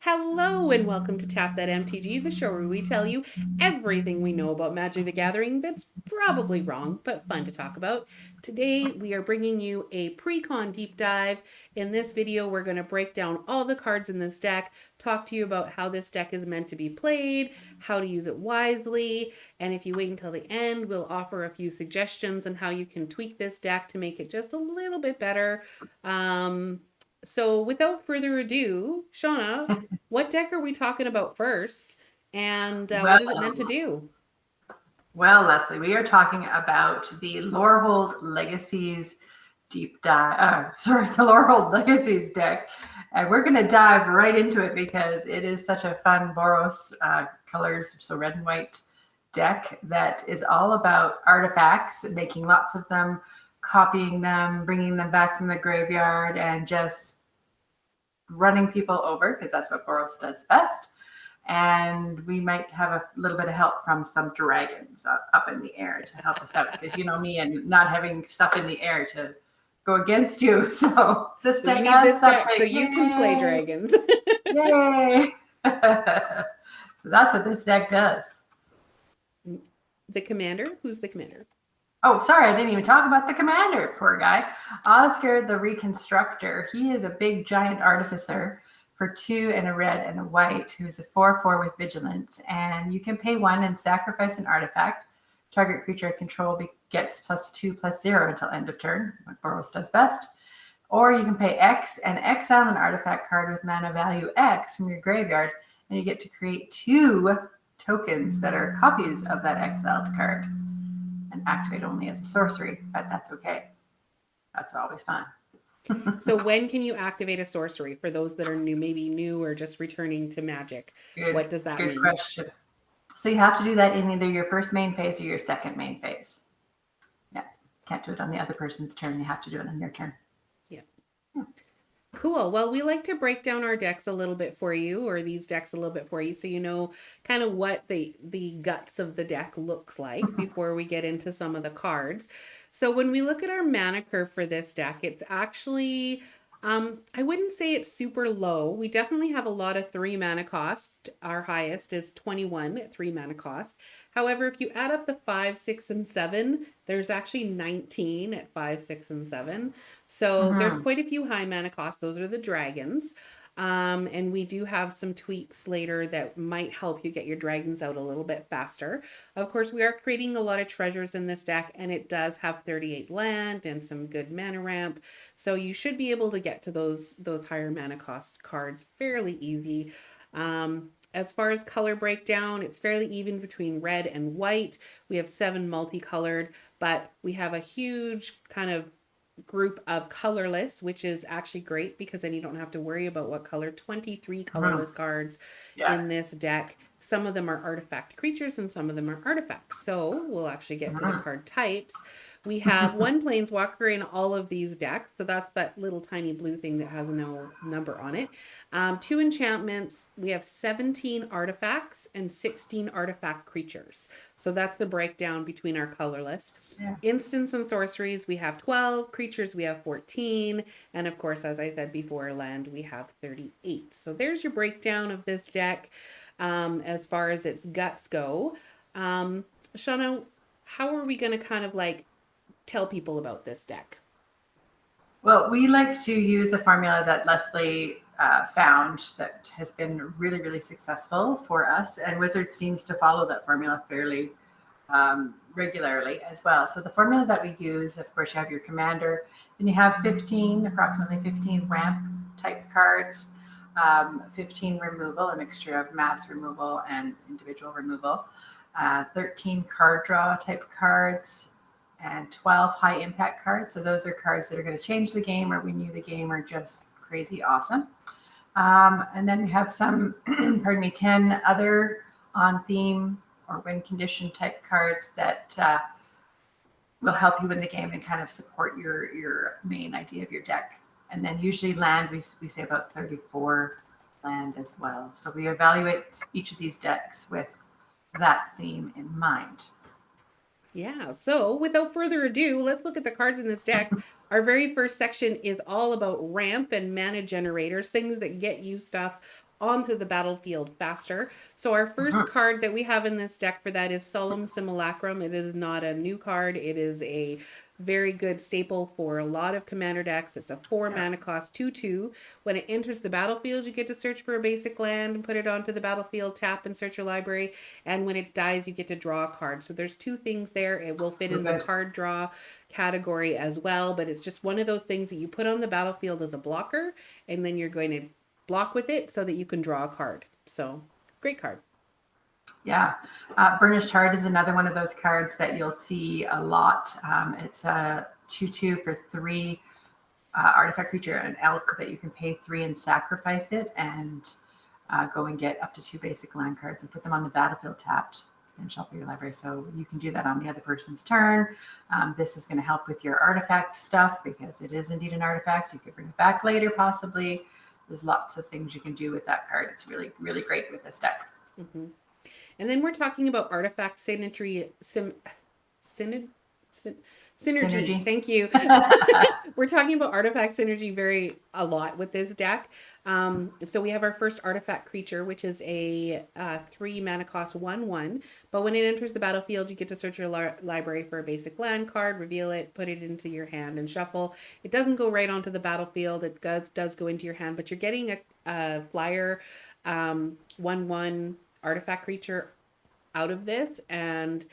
Hello and welcome to Tap That MTG, the show where we tell you everything we know about Magic the Gathering that's probably wrong, but fun to talk about. Today we are bringing you a Precon deep dive. In this video, we're going to break down all the cards in this deck, talk to you about how this deck is meant to be played, how to use it wisely, and if you wait until the end, we'll offer a few suggestions on how you can tweak this deck to make it just a little bit better. So without further ado, Shauna, what deck are we talking about first? And Well, what is it meant to do? Leslie, we are talking about the Lorehold Legacy's deep dive. The Lorehold Legacy's deck, and we're going to dive right into it because it is such a fun Boros colors, so red and white deck that is all about artifacts, making lots of them, copying them, bringing them back from the graveyard, and just running people over because that's what Boros does best. And we might have a little bit of help from some dragons up in the air to help us out because you know me and not having stuff in the air to go against you. So this We deck need has this deck something. so you can play dragons. Yay! So that's what this deck does. The commander? Who's the commander? Oh, sorry, I didn't even talk about the commander. Poor guy. Oscar the Reconstructor. He is a big giant artificer for 2 and a red and a white, who's a 4/4 with vigilance. And you can pay 1 and sacrifice an artifact. Target creature I control gets +2/+0 until end of turn, what Boros does best. Or you can pay X and exile an artifact card with mana value X from your graveyard, and you get to create 2 tokens that are copies of that exiled card and activate only as a sorcery, but that's okay. That's always fun. So when can you activate a sorcery for those that are maybe new or just returning to Magic? What does that Good mean? question. So you have to do that in either your first main phase or your second main phase. Yeah, can't do it on the other person's turn. You have to do it on your turn. Yeah. Cool. Well, we like to break down our decks a little bit for you, or these decks a little bit for you, so you know kind of what the guts of the deck looks like before we get into some of the cards. So when we look at our mana curve for this deck, it's actually I wouldn't say it's super low. We definitely have a lot of 3 mana cost. Our highest is 21 at 3 mana cost. However, if you add up the 5, 6, and 7, there's actually 19 at 5, 6, and 7. So there's quite a few high mana costs. Those are the dragons. And we do have some tweaks later that might help you get your dragons out a little bit faster. Of course, we are creating a lot of treasures in this deck, and it does have 38 land and some good mana ramp. So you should be able to get to those higher mana cost cards fairly easy. As far as color breakdown, it's fairly even between red and white. We have 7 multicolored, but we have a huge kind of group of colorless, which is actually great because then you don't have to worry about what color. 23 colorless cards Yeah. in this deck. Some of them are artifact creatures and some of them are artifacts. So we'll actually get to the card types. We have 1 planeswalker in all of these decks. So that's that little tiny blue thing that has no number on it. 2 enchantments. We have 17 artifacts and 16 artifact creatures. So that's the breakdown between our colorless. Yeah. Instants and sorceries, we have 12. Creatures, we have 14. And of course, as I said before, land, we have 38. So there's your breakdown of this deck as far as its guts go. Shauna, how are we going to kind of like tell people about this deck? Well, we like to use a formula that Leslie found that has been really, really successful for us. And Wizard seems to follow that formula fairly regularly as well. So the formula that we use, of course, you have your commander, then you have approximately 15 ramp type cards, 15 removal, a mixture of mass removal and individual removal, 13 card draw type cards, and 12 high impact cards. So those are cards that are going to change the game or win you the game or just crazy awesome. And then we have some, 10 other on theme or win condition type cards that will help you win the game and kind of support your main idea of your deck. And then usually land, we say about 34 land as well. So we evaluate each of these decks with that theme in mind. Yeah, so without further ado, let's look at the cards in this deck. our very first section is all about ramp and mana generators, things that get you stuff onto the battlefield faster. So our first Mhm. card that we have in this deck for that is Solemn Simulacrum. It is not a new card. It is a very good staple for a lot of commander decks. It's a 4 Yep. mana cost 2/2. When it enters the battlefield, you get to search for a basic land and put it onto the battlefield, tap and search your library. And when it dies, you get to draw a card. So there's two things there. It will fit So in the good. card draw category as well, but it's just one of those things that you put on the battlefield as a blocker, and then you're going to block with it so that you can draw a card. So great card. Yeah. Burnished Heart is another one of those cards that you'll see a lot. It's a 2/2 for 3 artifact creature, an elk that you can pay 3 and sacrifice it, and go and get up to 2 basic land cards and put them on the battlefield tapped and shuffle your library. So you can do that on the other person's turn. This is going to help with your artifact stuff because it is indeed an artifact. You could bring it back later, possibly. There's lots of things you can do with that card. It's really, really great with this deck. Mm-hmm. And then we're talking about artifact synergy, synod, synergy. Synergy. Thank you. We're talking about artifact synergy a lot with this deck. So we have our first artifact creature, which is a 3 mana cost 1/1. But when it enters the battlefield, you get to search your library for a basic land card, reveal it, put it into your hand, and shuffle. It doesn't go right onto the battlefield. It does go into your hand, but you're getting a flyer 1/1 artifact creature out of this. And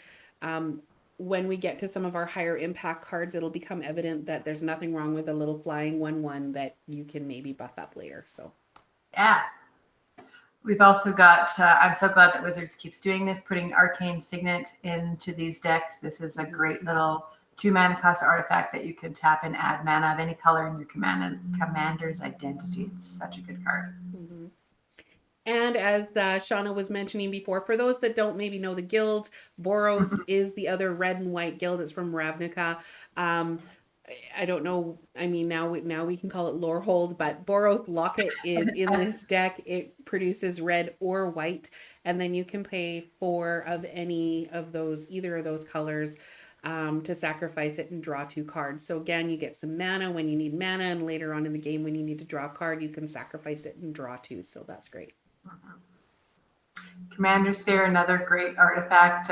when we get to some of our higher impact cards, it'll become evident that there's nothing wrong with a little flying 1/1 that you can maybe buff up later. So Yeah. We've also got, I'm so glad that Wizards keeps doing this, putting Arcane Signet into these decks. This is a great little 2 mana cost artifact that you can tap and add mana of any color in your commander's identity. It's such a good card. mm-hmm. And as Shauna was mentioning before, for those that don't maybe know the guilds, Boros is the other red and white guild. It's from Ravnica. I don't know. I mean, now we can call it Lorehold, but Boros Locket is in this deck. It produces red or white, and then you can pay 4 of any of those, either of those colors, to sacrifice it and draw 2 cards. So again, you get some mana when you need mana, and later on in the game when you need to draw a card, you can sacrifice it and draw 2. So that's great. Commander's Sphere, another great artifact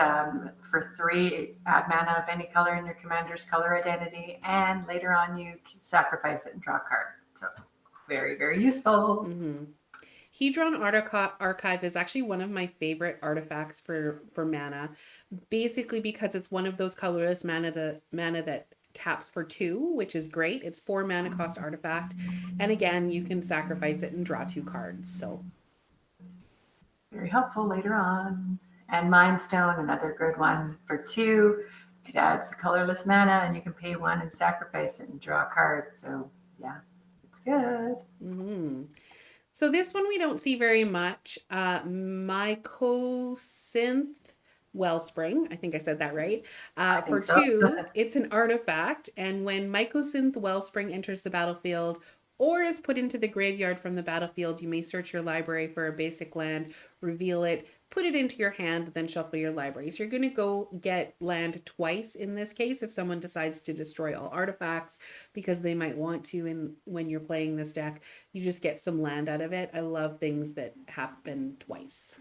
for 3. Add mana of any color in your commander's color identity, and later on you sacrifice it and draw a card. So very, very useful. Mm-hmm. Hedron Archive is actually one of my favorite artifacts for mana, basically because it's one of those colorless mana that taps for 2, which is great. It's 4 mana cost artifact, and again, you can sacrifice it and draw 2 cards. So very helpful later on. And Mind Stone, another good one for 2. It adds a colorless mana, and you can pay 1 and sacrifice it and draw a card. So yeah, it's good. mm-hmm. So this one we don't see very much. Mycosynth Wellspring, I think I said that right. I For think so. 2, it's an artifact, and when Mycosynth Wellspring enters the battlefield or is put into the graveyard from the battlefield, you may search your library for a basic land, reveal it, put it into your hand, then shuffle your library. So you're going to go get land twice in this case if someone decides to destroy all artifacts because they might want to. And when you're playing this deck, you just get some land out of it. I love things that happen twice.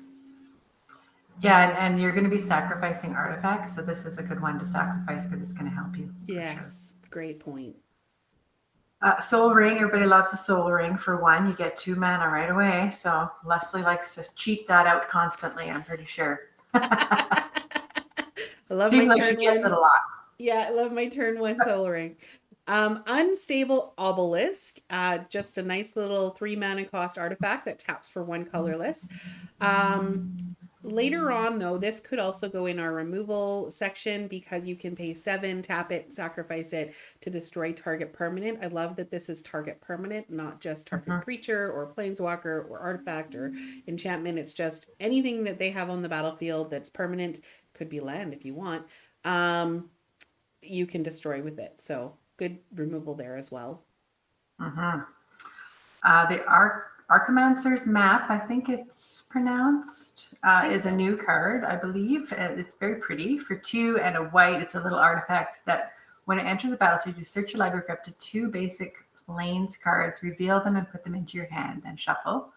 Yeah, and you're going to be sacrificing artifacts, so this is a good one to sacrifice because it's going to help you. Yes, sure. Great point. Soul Ring, everybody loves a Soul Ring for 1. You get 2 mana right away. So Leslie likes to cheat that out constantly, I'm pretty sure. I love Seems my like turn she gets one. it a lot. Yeah, I love my turn 1 Soul Ring. Unstable Obelisk, just a nice little 3 mana cost artifact that taps for 1 colorless. Later on, though, this could also go in our removal section because you can pay 7, tap it, sacrifice it to destroy target permanent. I love that this is target permanent, not just target creature or planeswalker or artifact or enchantment. It's just anything that they have on the battlefield that's permanent. Could be land if you want. You can destroy with it. So good removal there as well. The Archimancer's Map, I think it's pronounced, is a new card, I believe. It's very pretty. For 2 and a white, it's a little artifact that When it enters the battlefield, you search your library for up to 2 basic plains cards, reveal them, and put them into your hand, then shuffle.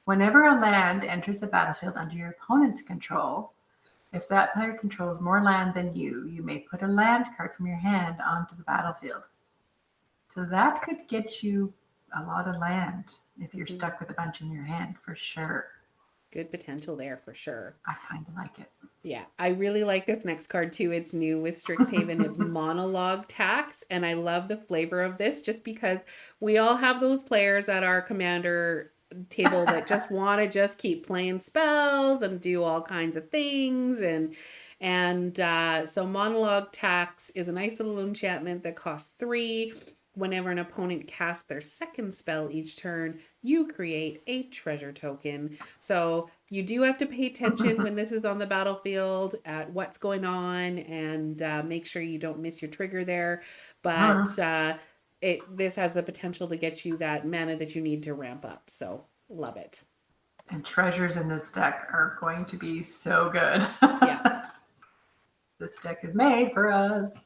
Whenever a land enters the battlefield under your opponent's control, if that player controls more land than you may put a land card from your hand onto the battlefield. So that could get you a lot of land if you're stuck with a bunch in your hand, for sure. Good potential there for sure. I kind of like it. Yeah, I really like this next card too. It's new with Strixhaven. It's monologue tax, and I love the flavor of this just because we all have those players at our commander table that just want to just keep playing spells and do all kinds of things and so monologue tax is a nice little enchantment that costs 3. Whenever an opponent casts their second spell each turn, you create a treasure token. So you do have to pay attention when this is on the battlefield at what's going on and make sure you don't miss your trigger there. But this has the potential to get you that mana that you need to ramp up. So love it. And treasures in this deck are going to be so good. Yeah. This deck is made for us.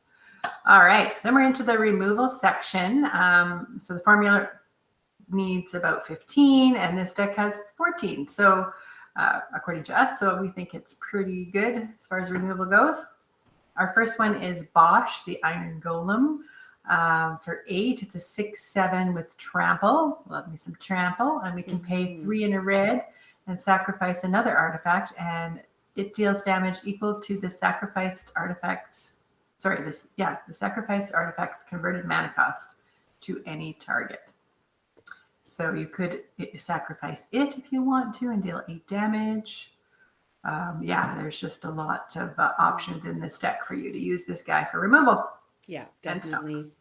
All right, then we're into the removal section. So the formula needs about 15, and this deck has 14. So according to us, so we think it's pretty good as far as removal goes. Our first one is Bosch, the Iron Golem. For 8, it's a 6/7 with trample. Love me some trample. And we can pay 3 in a red and sacrifice another artifact, and it deals damage equal to the sacrificed artifacts. The sacrificed artifact's converted mana cost to any target. So you could sacrifice it if you want to and deal 8 damage. There's just a lot of options in this deck for you to use this guy for removal. Yeah, definitely.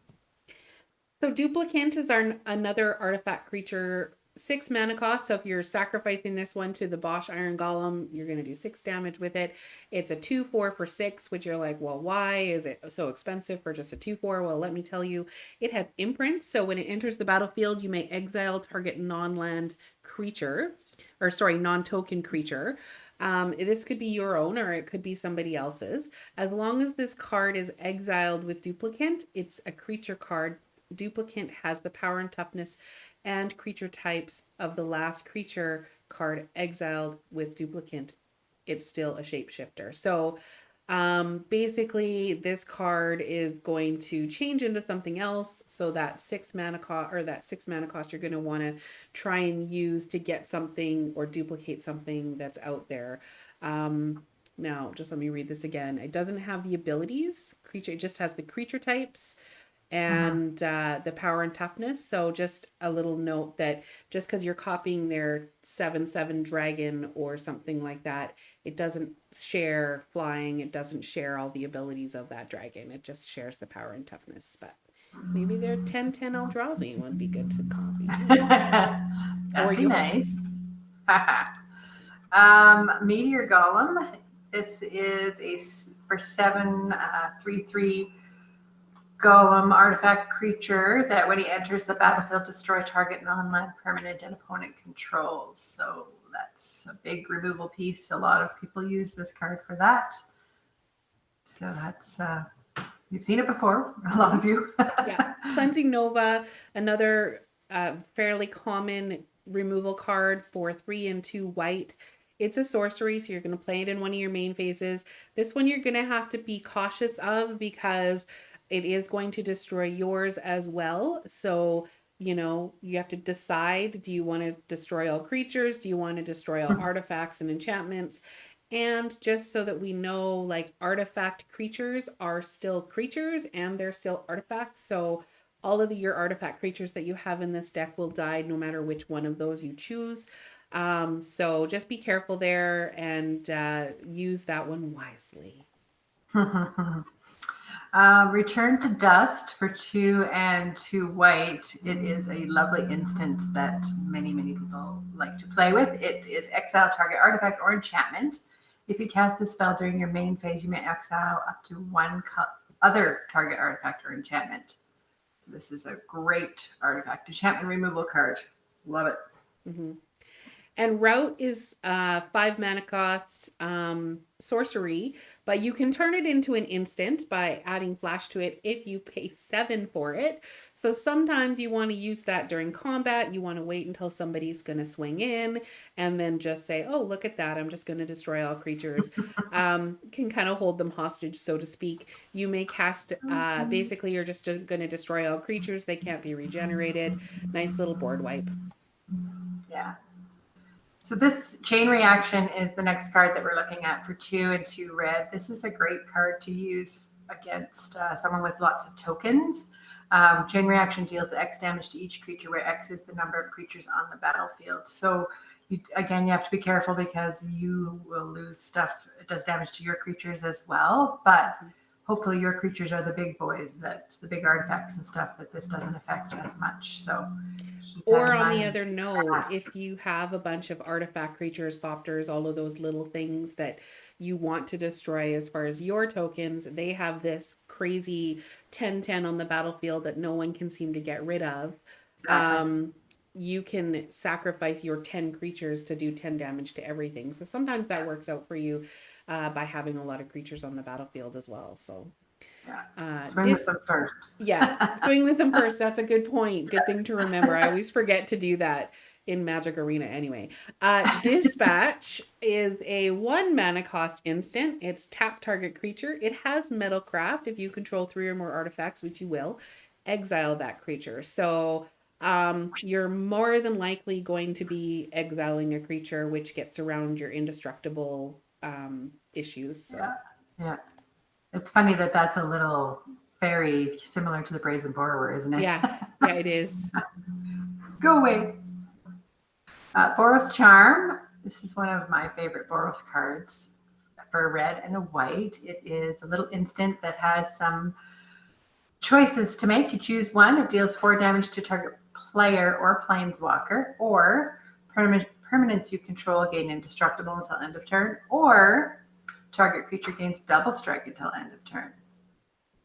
So duplicant is another artifact creature, 6 mana cost. So if you're sacrificing this one to the Bosch Iron Golem, you're going to do 6 damage with it. It's a 2/4 for 6, which you're like, well, why is it so expensive for just a 2/4? Well, let me tell you, it has imprint. So when it enters the battlefield, you may exile target non-land creature, non-token creature. This could be your own or it could be somebody else's. As long as this card is exiled with duplicant, it's a creature card. Duplicant has the power and toughness and creature types of the last creature card exiled with duplicant. It's still a shapeshifter. So basically this card is going to change into something else. So that 6 mana cost you're going to want to try and use to get something or duplicate something that's out there. Now just let me read this again. It doesn't have the abilities creature. It just has the creature types and the power and toughness. So just a little note that just because you're copying their 7/7 dragon or something like that, it doesn't share flying. It doesn't share all the abilities of that dragon. It just shares the power and toughness. But maybe their 10/10 Eldrazi would be good to copy. That'd be nice. Meteor Golem. This is for 7, 3/3 Golem artifact creature that when he enters the battlefield, destroy target non-land permanent and opponent controls. So that's a big removal piece. A lot of people use this card for that. So that's you've seen it before, a lot of you. Yeah, Cleansing Nova, another fairly common removal card for 3 and 2 white. It's a sorcery, so you're going to play it in one of your main phases. This one you're going to have to be cautious of because it is going to destroy yours as well. So, you have to decide, do you want to destroy all creatures? Do you want to destroy all artifacts and enchantments? And just so that we know, like, artifact creatures are still creatures and they're still artifacts. So all of your artifact creatures that you have in this deck will die no matter which one of those you choose. So just be careful there and use that one wisely. Return to Dust for 2 and 2 white. It is a lovely instant that many people like to play with. It is exile target artifact or enchantment. If you cast this spell during your main phase, you may exile up to 1 other target artifact or enchantment. So this is a great artifact enchantment removal card. Love it. Mm-hmm. And route is 5 mana cost sorcery, but you can turn it into an instant by adding flash to it if you pay 7 for it. So sometimes you want to use that during combat. You want to wait until somebody's going to swing in and then just say, oh, look at that. I'm just going to destroy all creatures. Can kind of hold them hostage, so to speak. You may cast, basically, you're just going to destroy all creatures. They can't be regenerated. Nice little board wipe. Yeah. So this chain reaction is the next card that we're looking at for 2 and 2 red. This is a great card to use against someone with lots of tokens. Chain reaction deals X damage to each creature, where X is the number of creatures on the battlefield. So you have to be careful because you will lose stuff. It does damage to your creatures as well, but hopefully your creatures are the big boys, that the big artifacts and stuff that this doesn't affect as much. So or on the other note, if you have a bunch of artifact creatures, thopters, all of those little things that you want to destroy as far as your tokens, they have this crazy 10/10 on the battlefield that no one can seem to get rid of. Exactly. You can sacrifice your 10 creatures to do 10 damage to everything. So sometimes that works out for you by having a lot of creatures on the battlefield as well. So swing with them first. Yeah, swing with them first. That's a good point. Good thing to remember. I always forget to do that in Magic Arena anyway. Dispatch is a 1 mana cost instant. It's tap target creature. It has Metalcraft. If you control 3 or more artifacts, which you will, exile that creature. So you're more than likely going to be exiling a creature which gets around your indestructible issues. So. Yeah. It's funny that that's a little fairy similar to the Brazen Borrower, isn't it? Yeah, it is. Go away. Boros Charm. This is one of my favorite Boros cards for a red and a white. It is a little instant that has some choices to make. You choose one. It deals 4 damage to target player or planeswalker, or permanents you control gain indestructible until end of turn, or target creature gains double strike until end of turn.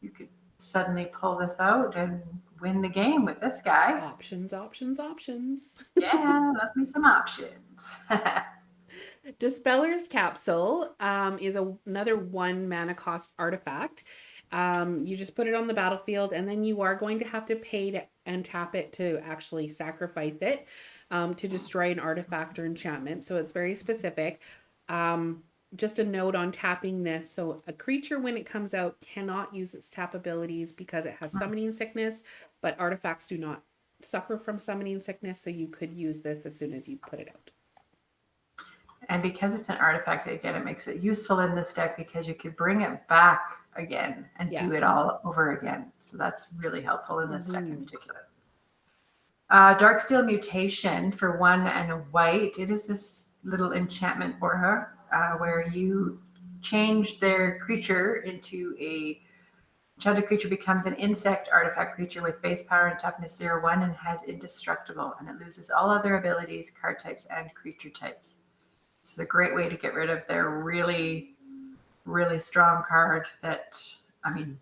You could suddenly pull this out and win the game with this guy. Options. Yeah, love me some options. Dispeller's Capsule is another 1 mana cost artifact. You just put it on the battlefield, and then you are going to have to pay and tap it to actually sacrifice it to destroy an artifact or enchantment. So it's very specific. Just a note on tapping this. So a creature, when it comes out, cannot use its tap abilities because it has summoning sickness, but artifacts do not suffer from summoning sickness. So you could use this as soon as you put it out. And because it's an artifact, again, it makes it useful in this deck because you could bring it back again and do it all over again. So that's really helpful in this deck in particular. Darksteel Mutation for 1 and a white. It is this little enchantment aura where you change their creature into a enchanted creature, becomes an insect artifact creature with base power and toughness 0/1 and has indestructible, and it loses all other abilities, card types, and creature types. This is a great way to get rid of their really, really strong card that, I mean,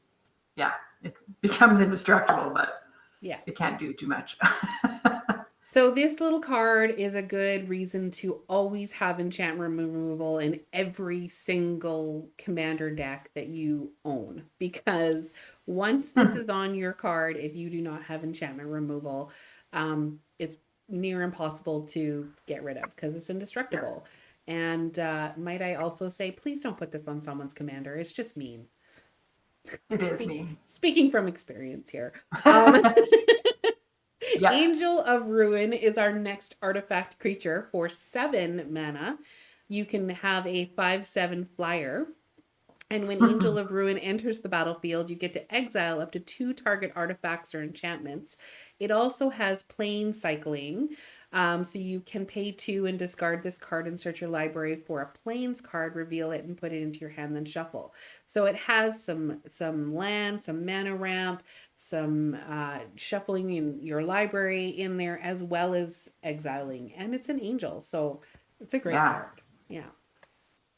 it becomes indestructible, but it can't do too much. So this little card is a good reason to always have enchantment removal in every single commander deck that you own, because once this is on your card, if you do not have enchantment removal, it's near impossible to get rid of because it's indestructible. And might I also say, please don't put this on someone's commander. It's just mean. It is mean. Speaking from experience here. Angel of Ruin is our next artifact creature for 7 mana. You can have a 5/7 flyer. And when Angel of Ruin enters the battlefield, you get to exile up to 2 target artifacts or enchantments. It also has plane cycling. So you can pay 2 and discard this card and search your library for a planes card, reveal it, and put it into your hand, then shuffle. So it has some land, some mana ramp, some shuffling in your library in there, as well as exiling. And it's an angel, so it's a great card. Yeah.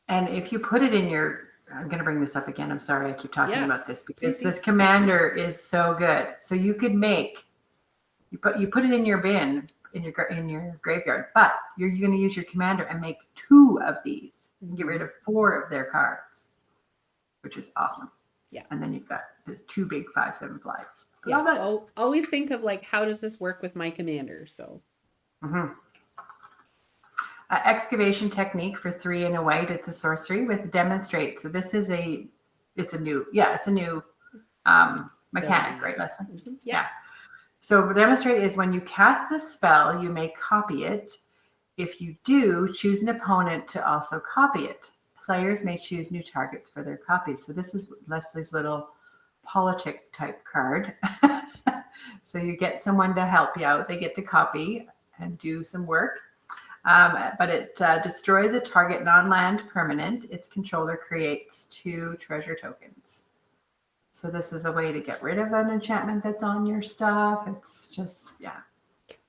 And if you put it in your... I'm going to bring this up again. I'm sorry I keep talking about this because this commander is so good. So you could make... You put it in your bin, in your graveyard, but you're going to use your commander and make 2 of these and get rid of 4 of their cards, which is awesome. Yeah. And then you've got the 2 big 5/7 flyers. Yeah. Love it. I'll always think of like, how does this work with my commander? So. Excavation technique for 3 and a white. It's a sorcery with demonstrate. So this is it's a new mechanic, right, Leslie? Mm-hmm. Yeah. So demonstrate is when you cast this spell, you may copy it. If you do, choose an opponent to also copy it. Players may choose new targets for their copies. So this is Leslie's little politic type card. So you get someone to help you out. They get to copy and do some work. But it destroys a target non-land permanent. Its controller creates 2 treasure tokens. So this is a way to get rid of an enchantment that's on your stuff. It's just, yeah.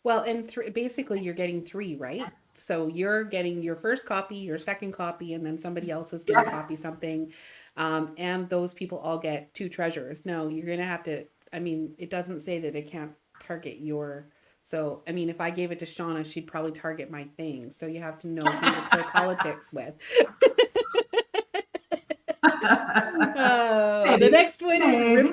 Well, and basically you're getting 3, right? So you're getting your first copy, your second copy, and then somebody else is going to copy something. And those people all get 2 treasures. No, you're going to have to, I mean, it doesn't say that it can't target your, so, I mean, if I gave it to Shauna, she'd probably target my thing. So you have to know who to play politics with. The next one is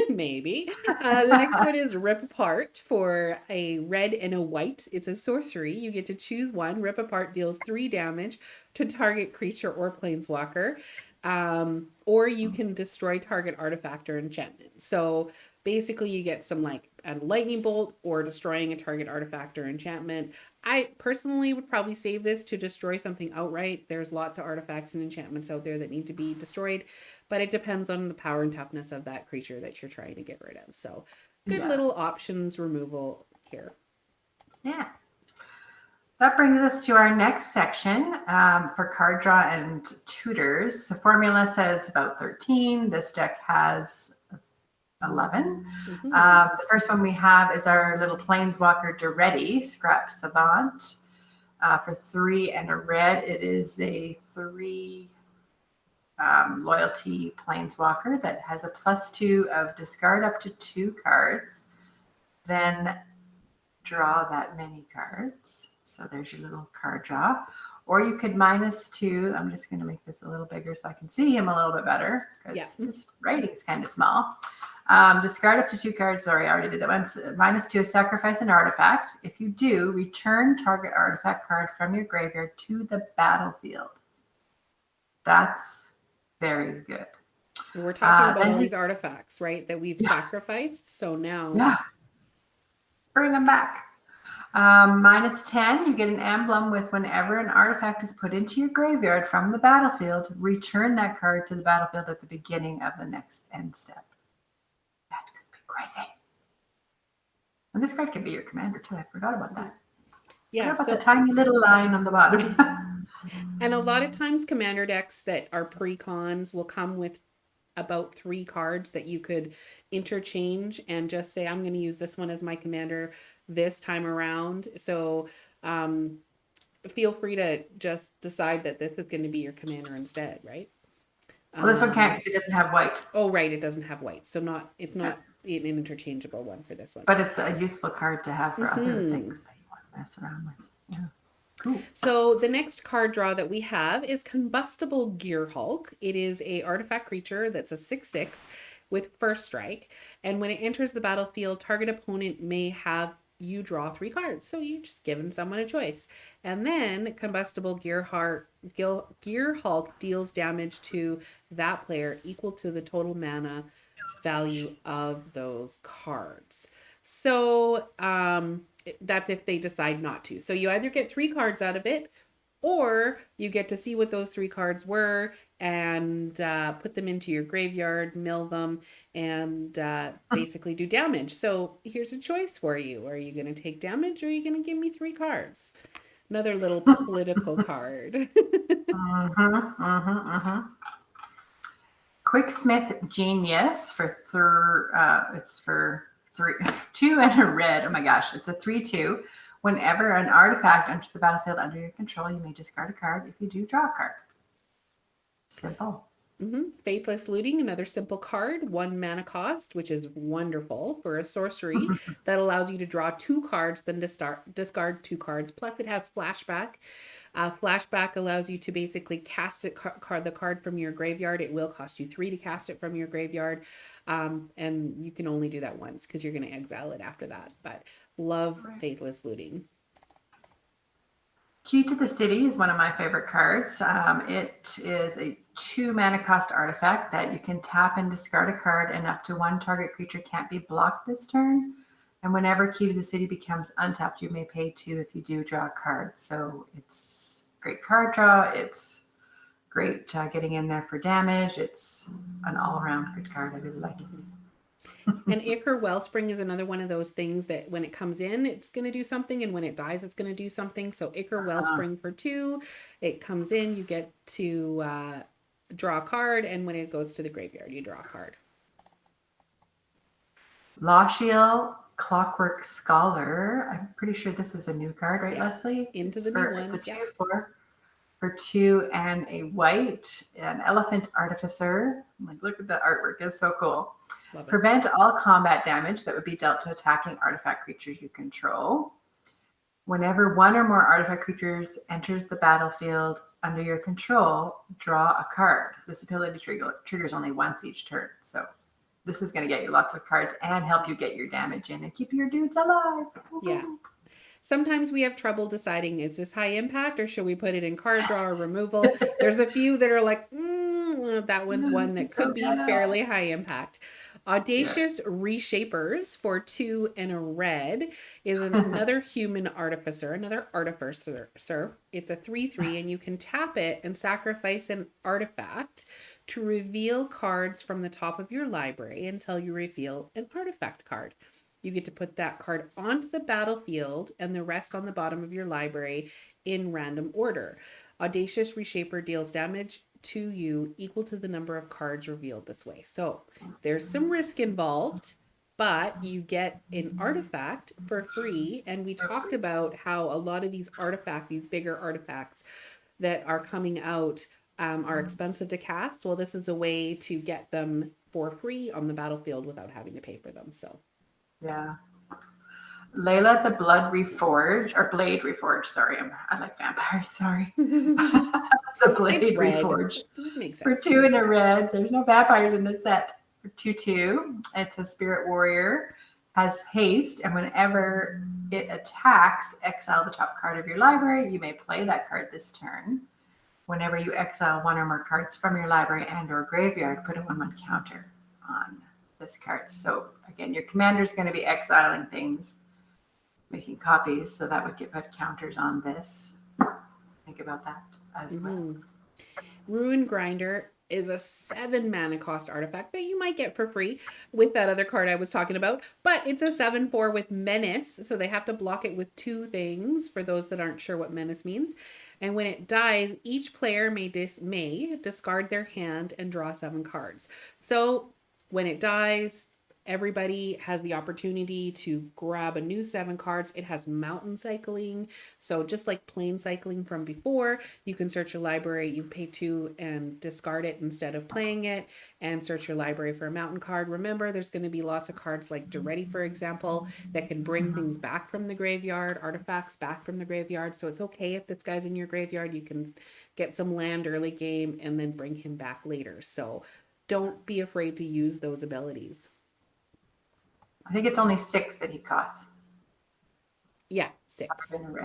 maybe. The next one is Rip Apart for a red and a white. It's a sorcery. You get to choose one. Rip Apart deals 3 damage to target creature or planeswalker. Or you can destroy target artifact or enchantment. So basically you get some like a lightning bolt or destroying a target artifact or enchantment. I personally would probably save this to destroy something outright. There's lots of artifacts and enchantments out there that need to be destroyed, but it depends on the power and toughness of that creature that you're trying to get rid of. So good little options removal here. Yeah. That brings us to our next section for card draw and tutors. The formula says about 13. This deck has 11. The first one we have is our little Planeswalker Duretti, Scrap Savant. For 3 and a red, it is a 3 loyalty Planeswalker that has a +2 of discard up to 2 cards, then draw that many cards. So there's your little card draw. Or you could -2. I'm just going to make this a little bigger so I can see him a little bit better because his writing's kind of small. Discard up to 2 cards. Sorry, I already did that one. -2 is sacrifice an artifact. If you do, return target artifact card from your graveyard to the battlefield. That's very good. And we're talking about all these artifacts, right, that we've sacrificed. So now, bring them back. -10, you get an emblem with whenever an artifact is put into your graveyard from the battlefield, return that card to the battlefield at the beginning of the next end step. That could be crazy. And this card can be your commander too. I forgot about that. Yeah, about the tiny little line on the bottom. And a lot of times commander decks that are pre-cons will come with about 3 cards that you could interchange and just say, I'm going to use this one as my commander this time around. So feel free to just decide that this is going to be your commander instead, right? Well, this one can't because it doesn't have white. Oh, right. It doesn't have white. So it's not an interchangeable one for this one. But it's a useful card to have for other things that you want to mess around with. Yeah. Cool. So the next card draw that we have is Combustible Gear Hulk. It is a artifact creature that's a 6/6 with first strike. And when it enters the battlefield, target opponent may have you draw 3 cards. So you're just giving someone a choice. And then Combustible Gear Hulk deals damage to that player equal to the total mana value of those cards. So that's if they decide not to. So you either get 3 cards out of it, or you get to see what those 3 cards were and put them into your graveyard, mill them, and basically do damage. So here's a choice for you. Are you going to take damage, or are you going to give me 3 cards? Another little political card. Quicksmith Genius for it's for 2 and a red. Oh my gosh, it's a 3/2. Whenever an artifact enters the battlefield under your control, you may discard a card. If you do, draw a card. Simple. Faithless Looting, another simple card, 1 mana cost, which is wonderful for a sorcery that allows you to draw 2 cards, then discard 2 cards. Plus, it has Flashback. Flashback allows you to basically cast it, the card from your graveyard. It will cost you 3 to cast it from your graveyard, and you can only do that once because you're going to exile it after that. But love Faithless Looting. Key to the City is one of my favorite cards. It is a 2 mana cost artifact that you can tap and discard a card, and up to 1 target creature can't be blocked this turn. And whenever Key to the City becomes untapped, you may pay 2 if you do draw a card. So it's great card draw. It's great getting in there for damage. It's an all-around good card. I really like it. And Ichor Wellspring is another one of those things that when it comes in, it's going to do something, and when it dies, it's going to do something. So Ichor Wellspring for 2, it comes in, you get to draw a card, and when it goes to the graveyard, you draw a card. Lorehold Clockwork Scholar. I'm pretty sure this is a new card, right, Leslie? Into the new ones. It's a 2/4 for 2 and a white, an Elephant Artificer. I'm like, look at the artwork, it's so cool. Prevent all combat damage that would be dealt to attacking artifact creatures you control. Whenever 1 or more artifact creatures enters the battlefield under your control, draw a card. This ability triggers only once each turn. So this is going to get you lots of cards and help you get your damage in and keep your dudes alive. Yeah. Sometimes we have trouble deciding, is this high impact or should we put it in card draw or removal? There's a few that are like, that one's one that could be fairly high impact. Audacious Reshapers for 2 and a red is another human artificer, another artificer. It's a 3/3, and you can tap it and sacrifice an artifact to reveal cards from the top of your library until you reveal an artifact card. You get to put that card onto the battlefield and the rest on the bottom of your library in random order. Audacious Reshaper deals damage to you equal to the number of cards revealed this way. So there's some risk involved, but you get an artifact for free. And we talked about how a lot of these bigger artifacts that are coming out are expensive to cast. Well, this is a way to get them for free on the battlefield without having to pay for them. So yeah. Layla the Blade Reforged. Sorry, I like vampires. Sorry. The Blade Reforged. Makes sense. For 2 and a red. There's no vampires in the set. For 2/2. It's a Spirit Warrior. Has haste, and whenever it attacks, exile the top card of your library. You may play that card this turn. Whenever you exile 1 or more cards from your library and or graveyard, put a 1/1 counter on this card. So again, your commander is going to be exiling things, making copies, so that would put counters on this. Think about that as well. Ruin Grinder is a 7 mana cost artifact that you might get for free with that other card I was talking about, but it's a 7/4 with Menace, so they have to block it with 2 things for those that aren't sure what Menace means. And when it dies, each player may discard their hand and draw 7 cards. So when it dies, everybody has the opportunity to grab a new 7 cards. It has mountain cycling. So just like plain cycling from before, you can search your library, you pay 2 and discard it instead of playing it, and search your library for a mountain card. Remember, there's going to be lots of cards like Duretti, for example, that can bring things back from the graveyard, artifacts back from the graveyard. So it's okay if this guy's in your graveyard, you can get some land early game and then bring him back later. So don't be afraid to use those abilities. I think it's only 6 that he costs. Yeah, 6.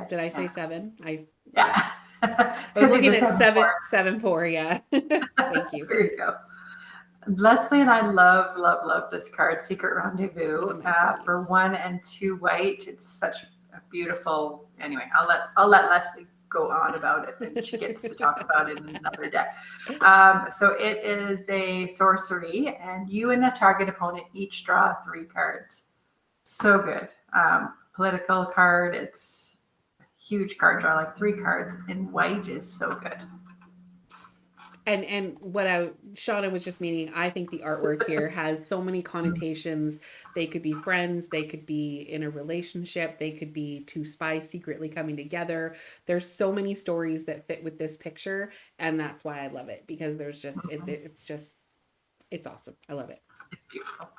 Did I say 7? Yeah. I was looking at 7/4. Yeah. Thank you. There you go. Leslie and I love this card, Secret Rendezvous. For 1 and 2 white. It's such a beautiful. Anyway, I'll let Leslie go on about it, and she gets to talk about it in another deck. So it is a sorcery, and you and a target opponent each draw 3 cards. So good. Political card. It's a huge card draw, like 3 cards in white is so good. And what Shauna was just meaning, I think the artwork here has so many connotations. They could be friends, they could be in a relationship, they could be two spies secretly coming together. There's so many stories that fit with this picture, and that's why I love it, because there's just it's just it's awesome. I love it. It's beautiful.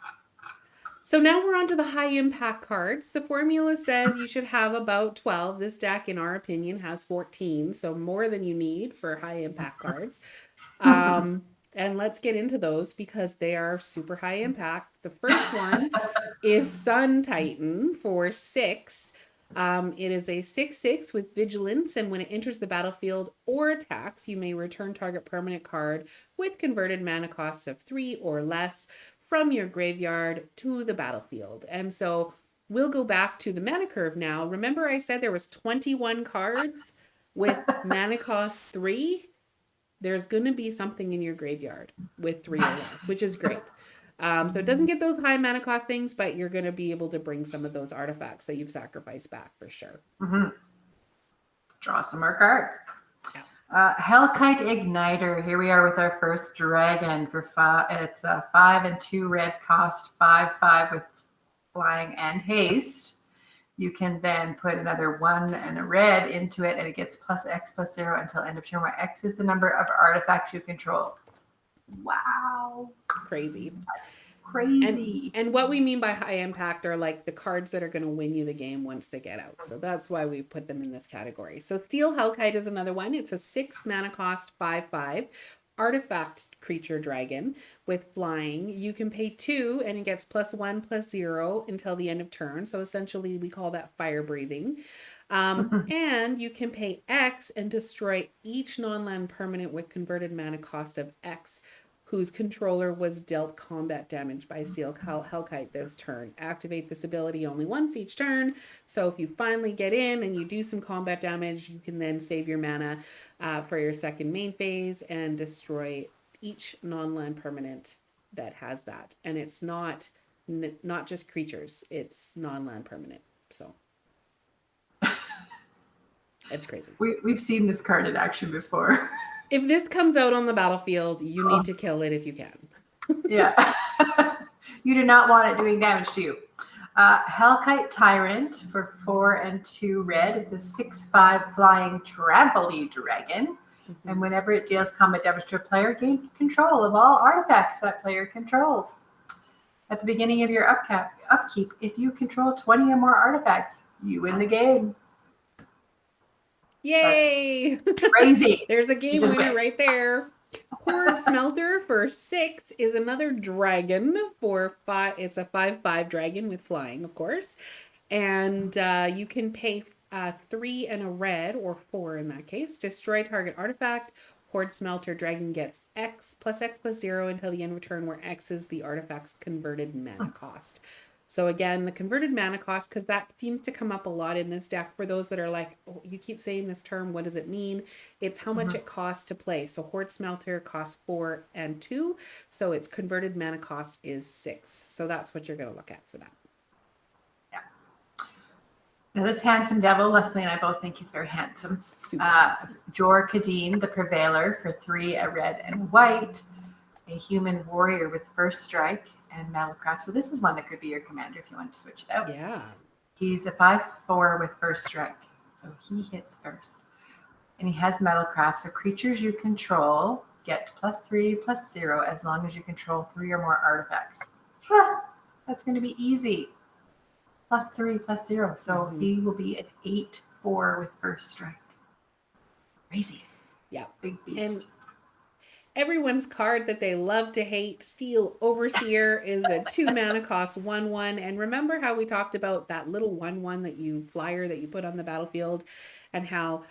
So now we're on to the high impact cards. The formula says you should have about 12. This deck, in our opinion, has 14, so more than you need for high impact cards. And let's get into those because they are super high impact. The first one is Sun Titan for 6. It is a 6/6 with vigilance, and when it enters the battlefield or attacks, you may return target permanent card with converted mana cost of 3 or less from your graveyard to the battlefield. And so we'll go back to the mana curve now. Remember, I said there was 21 cards with mana cost 3? There's going to be something in your graveyard with 3 or less, which is great. So it doesn't get those high mana cost things, but you're going to be able to bring some of those artifacts that you've sacrificed back for sure. Draw some more cards. Yeah. Hellkite Igniter. Here we are with our first dragon for 5. It's a 5 and 2 red cost, 5/5 with flying and haste. You can then put another 1 and a red into it, and it gets +X+0 until end of turn, where X is the number of artifacts you control. Wow. Crazy. That's crazy. And what we mean by high impact are like the cards that are going to win you the game once they get out. So that's why we put them in this category. So Steel Hellkite is another one. It's a 6 mana cost, 5/5 artifact creature dragon with flying. You can pay 2 and it gets +1/+0 until the end of turn. So essentially we call that fire breathing. And you can pay X and destroy each non-land permanent with converted mana cost of X whose controller was dealt combat damage by Steel Hellkite this turn. Activate this ability only once each turn. So if you finally get in and you do some combat damage, you can then save your mana for your second main phase and destroy each non-land permanent that has that. And it's not just creatures, it's non-land permanent. So it's crazy. We've seen this card in action before. If this comes out on the battlefield, you need to kill it if you can. Yeah. You do not want it doing damage to you. Hellkite Tyrant for 4 and 2 red. It's a 6/5 flying trampoline dragon. And whenever it deals combat damage to a player, gain control of all artifacts that player controls. At the beginning of your upkeep, if you control 20 or more artifacts, you win the game. Yay! Crazy. There's a game winner right there. Horde Smelter for 6 is another dragon for 5. It's a 5/5 dragon with flying, of course. And you can pay 3 and a red, or 4 in that case. Destroy target artifact. Horde Smelter dragon gets X +X+0 until the end of turn, where X is the artifact's converted mana cost. So again, the converted mana cost, because that seems to come up a lot in this deck for those that are like, oh, you keep saying this term, what does it mean? It's how much it costs to play. So Horde Smelter costs 4 and 2, so its converted mana cost is 6. So that's what you're going to look at for that. Yeah. Now this handsome devil, Leslie and I both think he's very handsome. Super handsome. Jor Kadim, the Prevailer, for 3, a red and white, a human warrior with first strike and Metalcraft. So this is one that could be your commander if you want to switch it out. Yeah. He's a 5/4 with first strike. So he hits first. And he has Metalcraft. So creatures you control get +3/+0 as long as you control 3 or more artifacts. That's going to be easy. +3/+0. So he will be an 8/4 with first strike. Crazy. Yeah. Big beast. And everyone's card that they love to hate, Steel Overseer, is a 2 mana cost 1/1. And remember how we talked about that little 1/1 that you flyer that you put on the battlefield and how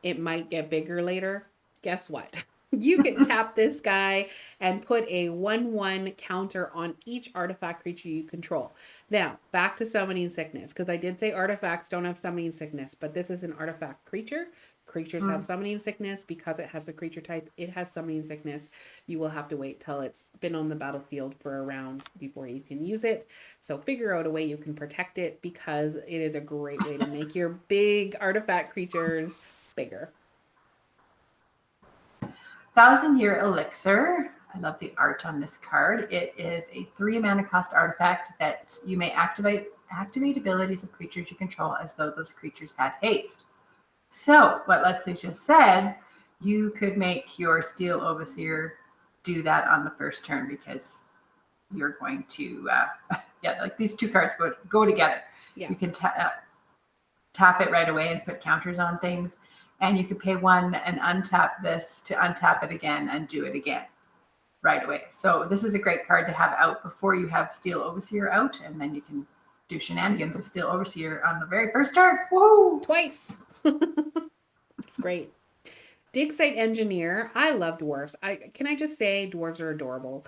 it might get bigger later? Guess what? You can tap this guy and put a 1/1 counter on each artifact creature you control. Now, back to Summoning Sickness, because I did say artifacts don't have Summoning Sickness, but this is an artifact creature. Creatures have Summoning Sickness because it has the creature type. It has Summoning Sickness. You will have to wait till it's been on the battlefield for a round before you can use it. So figure out a way you can protect it, because it is a great way to make your big artifact creatures bigger. Thousand Year Elixir. I love the art on this card. It is a 3 mana cost artifact that you may activate abilities of creatures you control as though those creatures had haste. So, what Leslie just said, you could make your Steel Overseer do that on the first turn because you're going to, yeah, like these two cards go together. Yeah. You can tap it right away and put counters on things. And you can pay 1 and untap this to untap it again and do it again right away. So this is a great card to have out before you have Steel Overseer out, and then you can do shenanigans with Steel Overseer on the very first turn. Woo! Twice. It's great. Dig Site Engineer. I love dwarves. Can I just say dwarves are adorable.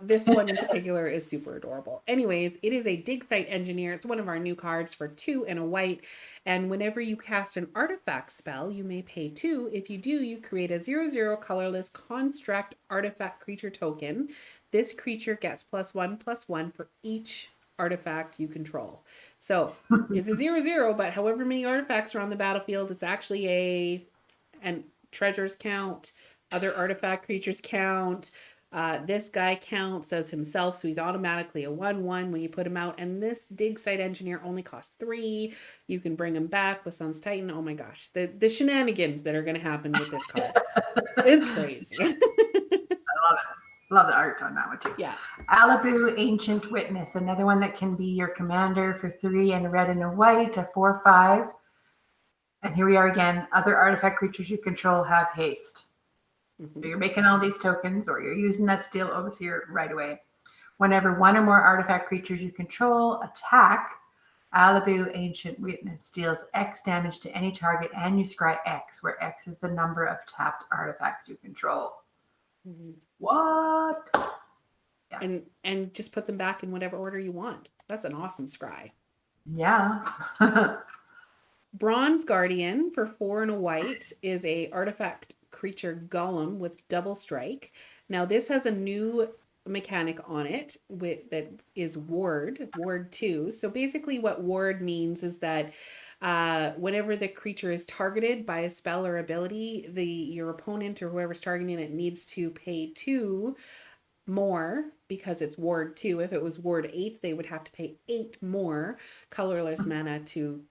This one in particular is super adorable. Anyways, it is a Dig Site Engineer. It's one of our new cards for 2 and a white. And whenever you cast an artifact spell, you may pay 2. If you do, you create a 0/0 colorless construct artifact creature token. This creature gets +1/+1 for each artifact you control. So it's a 0/0, but however many artifacts are on the battlefield, it's actually and treasures count, other artifact creatures count. This guy counts as himself, so he's automatically a 1/1 when you put him out. And this Dig Site Engineer only costs 3. You can bring him back with Sun's Titan. Oh my gosh, the shenanigans that are going to happen with this card is crazy. I love it. Love the art on that one too. Yeah. Alibu Ancient Witness, another one that can be your commander for 3 and a red and a white, a 4/5. And here we are again. Other artifact creatures you control have haste. Mm-hmm. So you're making all these tokens, or you're using that Steel Overseer right away. Whenever 1 or more artifact creatures you control attack, Alibu Ancient Witness deals X damage to any target, and you scry X, where X is the number of tapped artifacts you control. Mm-hmm. What? Yeah. And just put them back in whatever order you want. That's an awesome scry. Yeah. Bronze Guardian for 4 and a white is a artifact creature golem with double strike. Now this has a new mechanic on it that is ward 2. So basically what ward means is that whenever the creature is targeted by a spell or ability, your opponent or whoever's targeting it needs to pay 2 more because it's ward 2. If it was ward 8, they would have to pay 8 more colorless mana to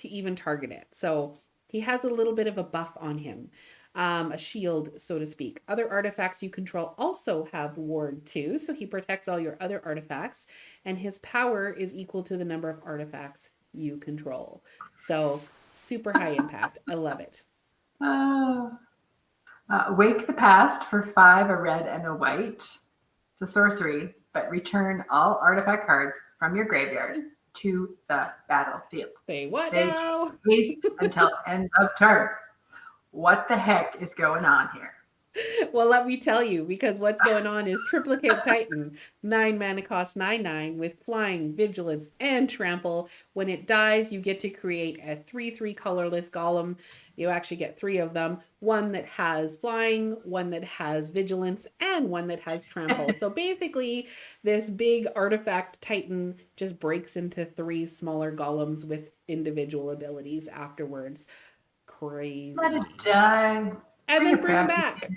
even target it. So he has a little bit of a buff on him, a shield, so to speak. Other artifacts you control also have ward 2, so he protects all your other artifacts, and his power is equal to the number of artifacts you control. So super high impact. I love it. Wake the Past for 5, a red and a white. It's a sorcery, but return all artifact cards from your graveyard to the battlefield. Say what now? Haste until end of turn. What the heck is going on here? Well, let me tell you, because what's going on is Triplicate Titan, 9 mana cost 9/9 with flying, vigilance, and trample. When it dies, you get to create a 3/3 colorless golem. You actually get 3 of them. One that has flying, one that has vigilance, and one that has trample. So basically, this big artifact Titan just breaks into 3 smaller golems with individual abilities afterwards. Crazy. Let it die. And then bring him back.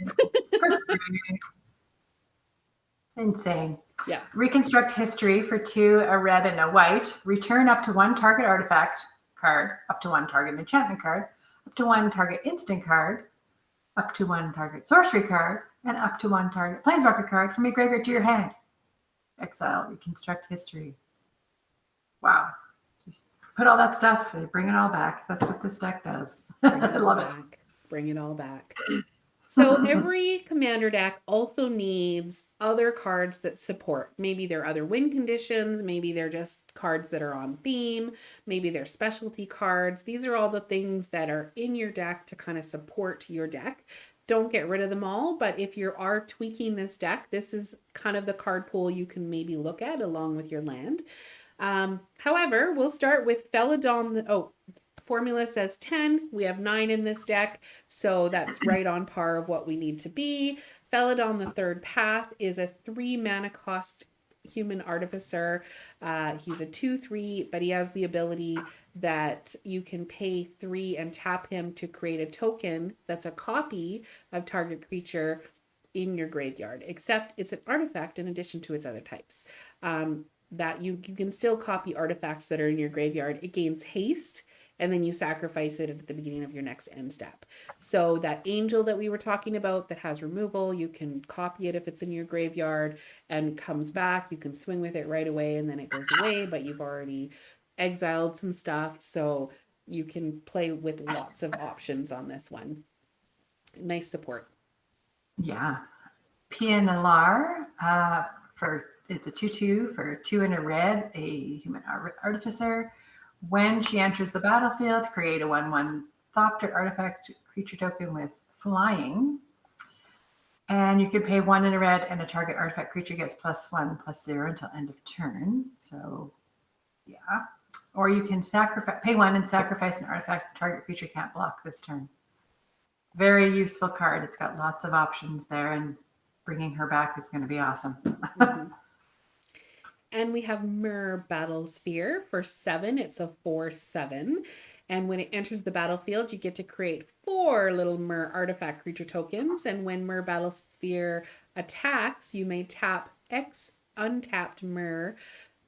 Insane. Yeah. Reconstruct history for 2, a red and a white. Return up to 1 target artifact card, up to 1 target enchantment card, up to 1 target instant card, up to 1 target sorcery card, and up to 1 target planeswalker card from your graveyard to your hand. Exile, reconstruct history. Wow. Just put all that stuff and bring it all back. That's what this deck does. I love it. Bring it all back. So every commander deck also needs other cards that support. Maybe they're other win conditions. Maybe they're just cards that are on theme. Maybe they're specialty cards. These are all the things that are in your deck to kind of support your deck. Don't get rid of them all, but if you are tweaking this deck, this is kind of the card pool you can maybe look at along with your land. However, we'll start with Felidon. Formula says 10. We have 9 in this deck, so that's right on par of what we need to be. Felidon the Third Path is a 3 mana cost human artificer. He's a 2/3, but he has the ability that you can pay 3 and tap him to create a token that's a copy of target creature in your graveyard, except it's an artifact in addition to its other types. That you can still copy artifacts that are in your graveyard. It gains haste, and then you sacrifice it at the beginning of your next end step. So that angel that we were talking about that has removal, you can copy it if it's in your graveyard and comes back. You can swing with it right away and then it goes away, but you've already exiled some stuff. So you can play with lots of options on this one. Nice support. Yeah. Pianalar, for it's a 2/2 for 2 and a red, a human artificer. When she enters the battlefield, create a 1/1 Thopter artifact creature token with flying. And you can pay 1 and a red, and a target artifact creature gets +1/+0 until end of turn. So, yeah. Or you can pay 1 and sacrifice an artifact target creature can't block this turn. Very useful card. It's got lots of options there, and bringing her back is going to be awesome. Mm-hmm. And we have Myr Battlesphere for 7. It's a 4/7. And when it enters the battlefield, you get to create 4 little Myr artifact creature tokens. And when Myr Battlesphere attacks, you may tap X untapped Myr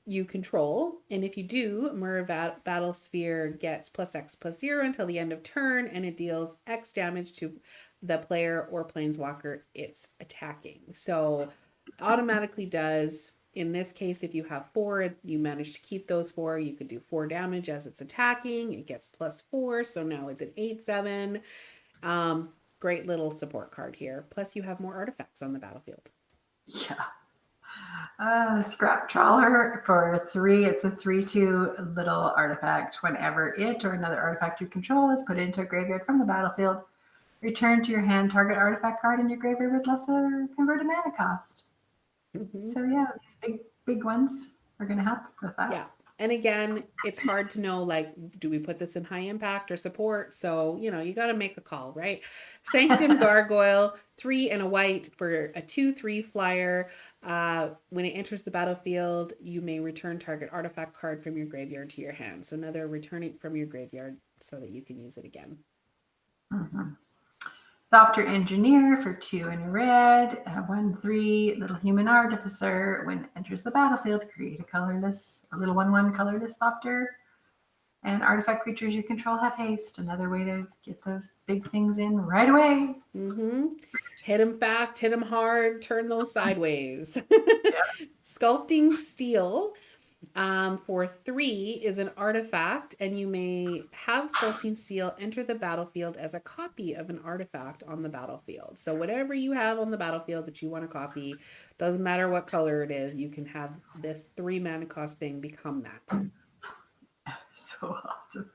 you control. And if you do, Myr Battlesphere gets +X/+0 until the end of turn, and it deals X damage to the player or planeswalker it's attacking. So automatically does. In this case, if you have 4, you manage to keep those 4, you could do 4 damage as it's attacking. It gets +4, so now it's an 8/7. Great little support card here. Plus, you have more artifacts on the battlefield. Yeah. Scrap Trawler for 3. It's a 3/2 little artifact. Whenever it or another artifact you control is put into a graveyard from the battlefield, return to your hand target artifact card in your graveyard with lesser converted mana cost. Mm-hmm. So yeah, these big ones are going to help with that. Yeah. And again, it's hard to know, like, do we put this in high impact or support? So, you got to make a call, right? Sanctum Gargoyle, 3 and a white for a 2/3 flyer. When it enters the battlefield, you may return target artifact card from your graveyard to your hand. So another returning from your graveyard so that you can use it again. Mm-hmm. Thopter Engineer for 2 and a red, 1/3 little human artificer. When it enters the battlefield, create a little 1/1 colorless Thopter. And artifact creatures you control have haste. Another way to get those big things in right away. Mm-hmm. Hit them fast, hit them hard, turn those sideways. Yeah. Sculpting Steel. For 3 is an artifact, and you may have Sculpting Steel enter the battlefield as a copy of an artifact on the battlefield. So whatever you have on the battlefield that you want to copy, doesn't matter what color it is, you can have this 3 mana cost thing become that. So awesome.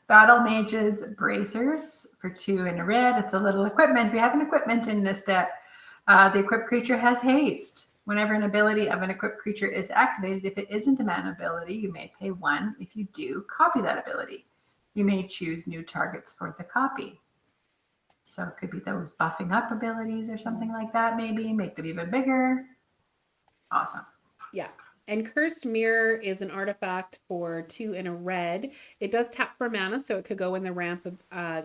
Battle Mages Bracers for 2 and a red. It's a little equipment. We have an equipment in this deck. The equipped creature has haste. Whenever an ability of an equipped creature is activated, if it isn't a mana ability, you may pay 1. If you do, copy that ability. You may choose new targets for the copy. So it could be those buffing up abilities or something like that, maybe. Make them even bigger. Awesome. Yeah. And Cursed Mirror is an artifact for 2 and a red. It does tap for mana, so it could go in the ramp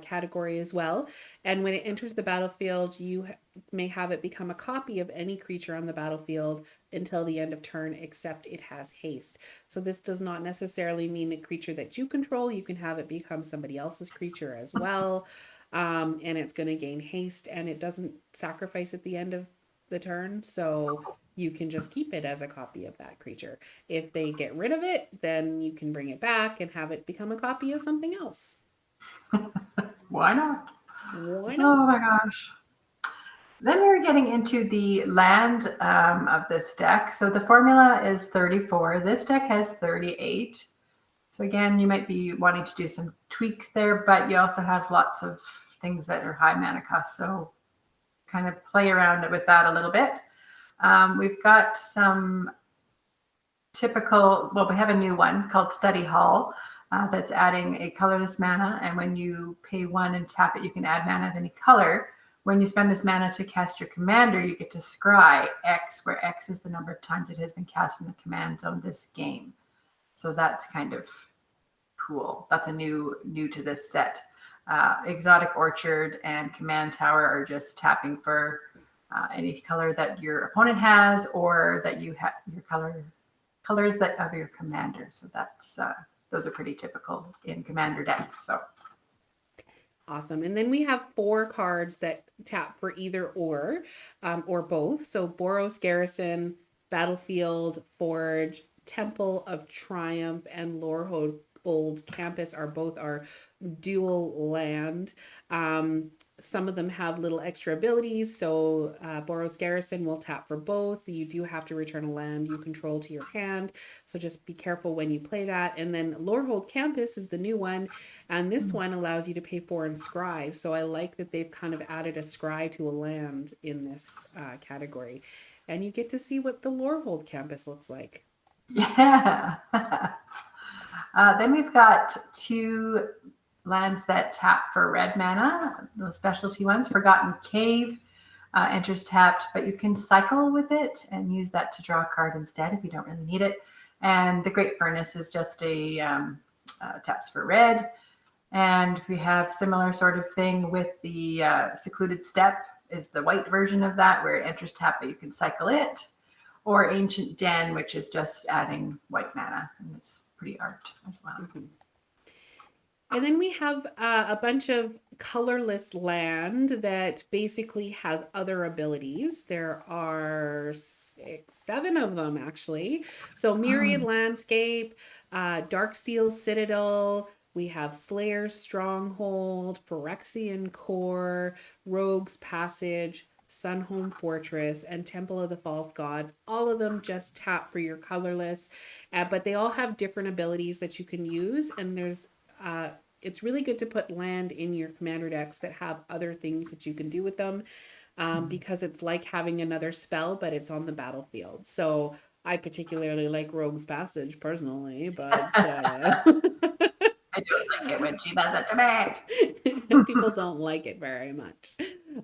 category as well. And when it enters the battlefield, you may have it become a copy of any creature on the battlefield until the end of turn, except it has haste. So this does not necessarily mean a creature that you control. You can have it become somebody else's creature as well. And it's going to gain haste, and it doesn't sacrifice at the end of the turn. So you can just keep it as a copy of that creature. If they get rid of it, then you can bring it back and have it become a copy of something else. Why not? Why not? Oh my gosh. Then we're getting into the land of this deck. So the formula is 34. This deck has 38. So again, you might be wanting to do some tweaks there, but you also have lots of things that are high mana cost. So kind of play around with that a little bit. We've got some typical, we have a new one called Study Hall that's adding a colorless mana. And when you pay 1 and tap it, you can add mana of any color. when you spend this mana to cast your commander, you get to scry X, where X is the number of times it has been cast from the command zone this game. So that's kind of cool. That's a new to this set. Exotic Orchard and Command Tower are just tapping for any color that your opponent has, or that you have your colors that of your commander. So that's those are pretty typical in commander decks. So Awesome. And then we have 4 cards that tap for either or both. So Boros Garrison, Battlefield, Forge, Temple of Triumph, and Lorehold Old Campus are both our dual land. Some of them have little extra abilities. So Boros Garrison will tap for both. You do have to return a land you control to your hand. So just be careful when you play that. And then Lorehold Campus is the new one. And this one allows you to pay 4 in scry. So I like that they've kind of added a scry to a land in this category. And you get to see what the Lorehold Campus looks like. yeah. Then we've got 2 lands that tap for red mana, the specialty ones. Forgotten Cave enters tapped, but you can cycle with it and use that to draw a card instead if you don't really need it. And the Great Furnace is just a taps for red. And we have similar sort of thing with the Secluded Steppe is the white version of that, where it enters tap, but you can cycle it. Or Ancient Den, which is just adding white mana, and it's pretty art as well. Mm-hmm. And then we have a bunch of colorless land that basically has other abilities. There are 7 of them, actually. So Myriad Landscape, Darksteel Citadel, we have Slayer's Stronghold, Phyrexian Core, Rogue's Passage, Sunhome Fortress, and Temple of the False Gods. All of them just tap for your colorless, but they all have different abilities that you can use. And it's really good to put land in your commander decks that have other things that you can do with them, because it's like having another spell, but it's on the battlefield. So I particularly like Rogue's Passage personally, but I don't like it when she does it to me. people don't like it very much.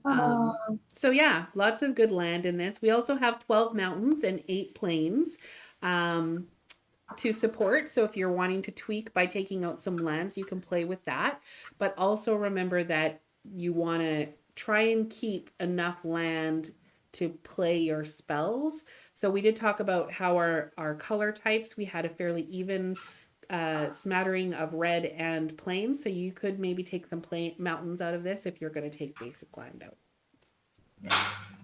Oh. So yeah, lots of good land in this. We also have 12 mountains and 8 plains to support. So if you're wanting to tweak by taking out some lands, you can play with that. But also remember that you want to try and keep enough land to play your spells. So we did talk about how our color types, we had a fairly even smattering of red and plain. So you could maybe take some mountains out of this if you're going to take basic land out.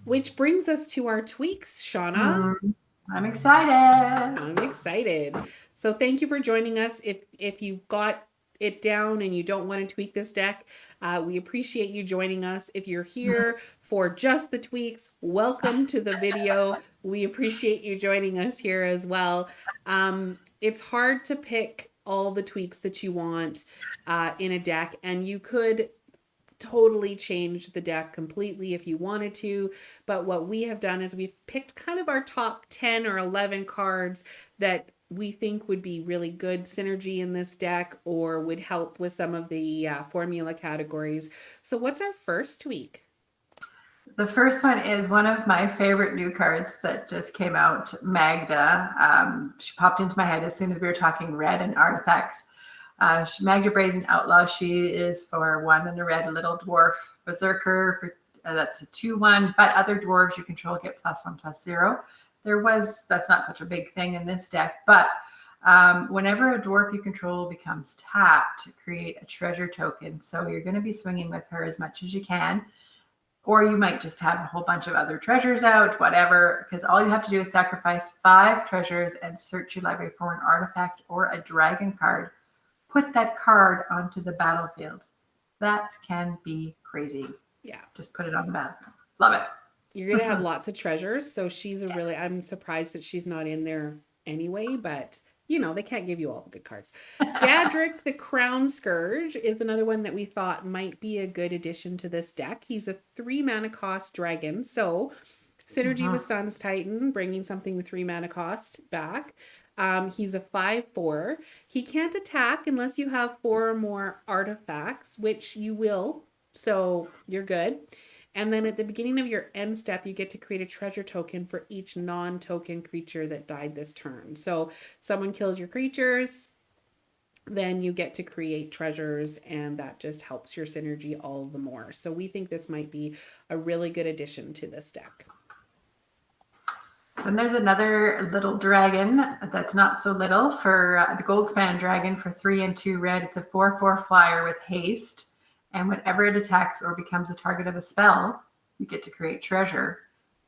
Which brings us to our tweaks, Shauna. I'm excited. I'm excited. So thank you for joining us. If you've got it down and you don't want to tweak this deck, we appreciate you joining us. If you're here for just the tweaks, welcome to the video. We appreciate you joining us here as well. It's hard to pick all the tweaks that you want in a deck, and you could totally change the deck completely if you wanted to. But what we have done is we've picked kind of our top 10 or 11 cards that we think would be really good synergy in this deck or would help with some of the formula categories. So what's our first tweak? The first one is one of my favorite new cards that just came out, Magda. She popped into my head as soon as we were talking red and artifacts. Magda Brazen Outlaw. She is for 1 and a red, a little dwarf berserker. That's a 2/1. But other dwarves you control get +1/+0. That's not such a big thing in this deck, but whenever a dwarf you control becomes tapped, create a treasure token. So you're going to be swinging with her as much as you can. Or you might just have a whole bunch of other treasures out, whatever, because all you have to do is sacrifice 5 treasures and search your library for an artifact or a dragon card. Put that card onto the battlefield. That can be crazy. Yeah. Just put it on the battlefield. Love it. You're going to have lots of treasures. So she's I'm surprised that she's not in there anyway, but they can't give you all the good cards. Gadrick the Crown Scourge is another one that we thought might be a good addition to this deck. He's a 3 mana cost dragon. So synergy with Sun's Titan, bringing something with 3 mana cost back. He's a 5/4. He can't attack unless you have 4 or more artifacts, which you will. So you're good. And then at the beginning of your end step, you get to create a treasure token for each non-token creature that died this turn. So someone kills your creatures, then you get to create treasures, and that just helps your synergy all the more. So we think this might be a really good addition to this deck. And there's another little dragon that's not so little for the Goldspan Dragon for 3 and 2 red. It's a 4/4 flyer with haste. And whenever it attacks or becomes the target of a spell, you get to create treasure.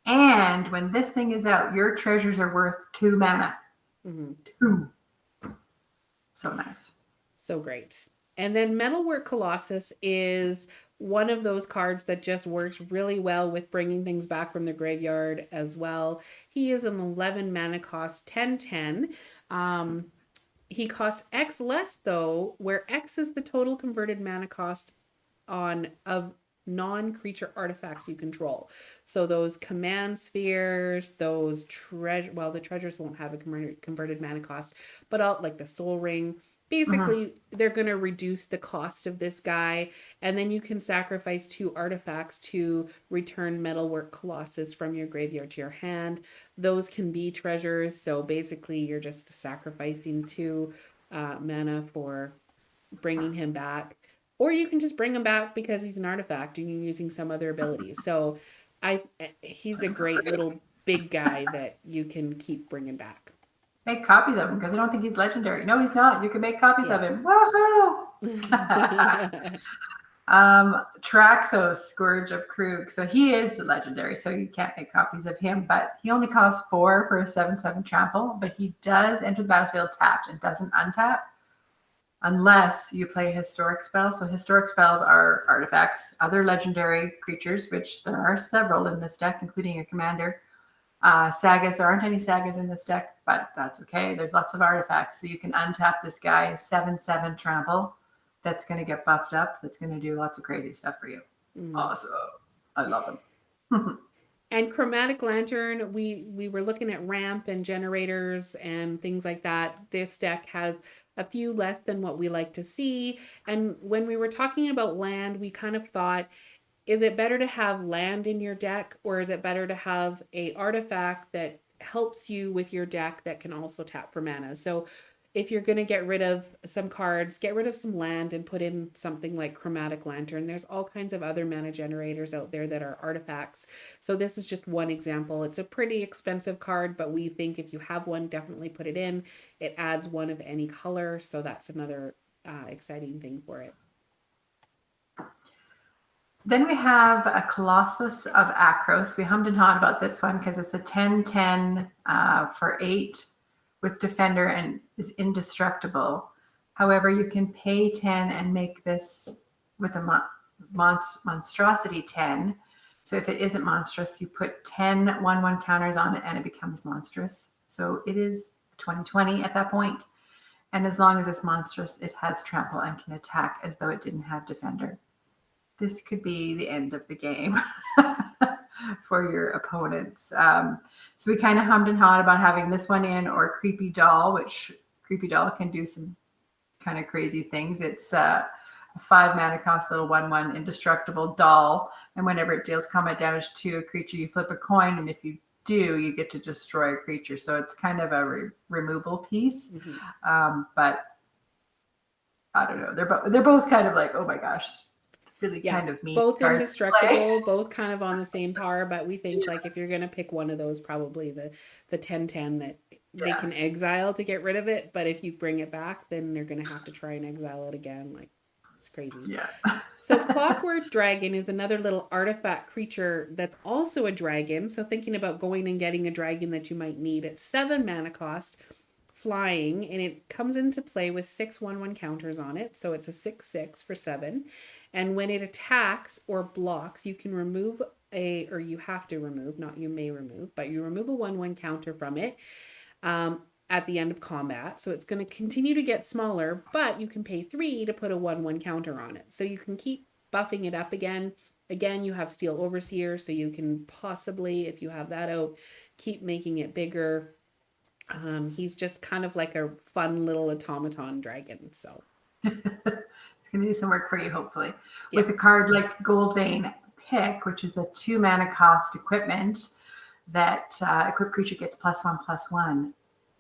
And when this thing is out, your treasures are worth 2 mana. Mm-hmm. 2. So nice. So great. And then Metalwork Colossus is one of those cards that just works really well with bringing things back from the graveyard as well. He is an 11 mana cost, 10/10. He costs X less though, where X is the total converted mana cost on of non-creature artifacts you control. So those command spheres, those treasure, well, the treasures won't have a converted mana cost, but all like the soul ring, basically they're going to reduce the cost of this guy, and then you can sacrifice 2 artifacts to return Metalwork Colossus from your graveyard to your hand. Those can be treasures, so basically you're just sacrificing 2 mana for bringing him back, or you can just bring him back because he's an artifact and you're using some other ability. So he's a great little big guy that you can keep bringing back. Make copies of him because I don't think he's legendary. No, he's not. You can make copies of Yeah. him. Woohoo! Traxos, Scourge of Krug. So he is legendary, so you can't make copies of him, but he only costs 4 for a 7/7 trample, but he does enter the battlefield tapped and doesn't untap unless you play a historic spell. So historic spells are artifacts, other legendary creatures, which there are several in this deck, including your commander. Sagas, there aren't any sagas in this deck, but that's okay. There's lots of artifacts. So you can untap this guy, 7/7 trample. That's going to get buffed up. That's going to do lots of crazy stuff for you. Awesome. I love him. And Chromatic Lantern, we were looking at ramp and generators and things like that. This deck has a few less than what we like to see. And when we were talking about land, we kind of thought, is it better to have land in your deck, or is it better to have a artifact that helps you with your deck that can also tap for mana? So if you're going to get rid of some cards, get rid of some land and put in something like Chromatic Lantern. There's all kinds of other mana generators out there that are artifacts. So this is just one example. It's a pretty expensive card, but we think if you have one, definitely put it in. It adds one of any color, so that's another exciting thing for it. Then we have a Colossus of Akros. We hummed and hawed about this one because it's a 10/10 for 8 with Defender and is indestructible. However, you can pay 10 and make this with a monstrosity 10. So if it isn't monstrous, you put 10 1/1 counters on it and it becomes monstrous. So it is 20/20 at that point. And as long as it's monstrous, it has trample and can attack as though it didn't have Defender. This could be the end of the game for your opponents. So we kind of hummed and hawed about having this one in, or Creepy Doll, which Creepy Doll can do some kind of crazy things. It's a 5 mana cost little 1/1 indestructible doll. And whenever it deals combat damage to a creature, you flip a coin. And if you do, you get to destroy a creature. So it's kind of a removal piece. But I don't know. They're both kind of like, oh my gosh. Really kind of mean. Both indestructible, both kind of on the same par, but we think like if you're going to pick one of those, probably the 10/10 that they can exile to get rid of it, but if you bring it back, then they're going to have to try and exile it again. Like, it's crazy. Yeah. So Clockwork Dragon is another little artifact creature that's also a dragon. So thinking about going and getting a dragon that you might need at 7 mana cost, flying, and it comes into play with 6 1/1 counters on it. So it's a 6/6 for 7. And when it attacks or blocks, you can remove or you have to remove, not you may remove, but you remove a 1/1 counter from it at the end of combat. So it's going to continue to get smaller, but you can pay 3 to put a 1/1 counter on it. So you can keep buffing it up again. Again, you have Steel Overseer, so you can possibly, if you have that out, keep making it bigger. He's just kind of like a fun little automaton dragon. So it's going to do some work for you, hopefully. With a card like Goldvein, pick, which is a 2 mana cost equipment that equipped creature gets +1/+1.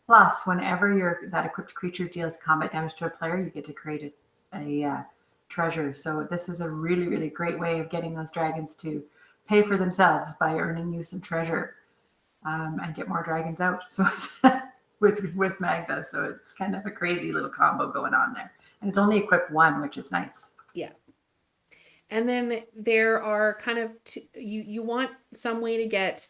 Plus, whenever that equipped creature deals combat damage to a player, you get to create a treasure. So this is a really, really great way of getting those dragons to pay for themselves by earning you some treasure, and get more dragons out. So it's with Magda, so it's kind of a crazy little combo going on there. And it's only equipped 1, which is nice. Yeah. And then there are kind of you want some way to get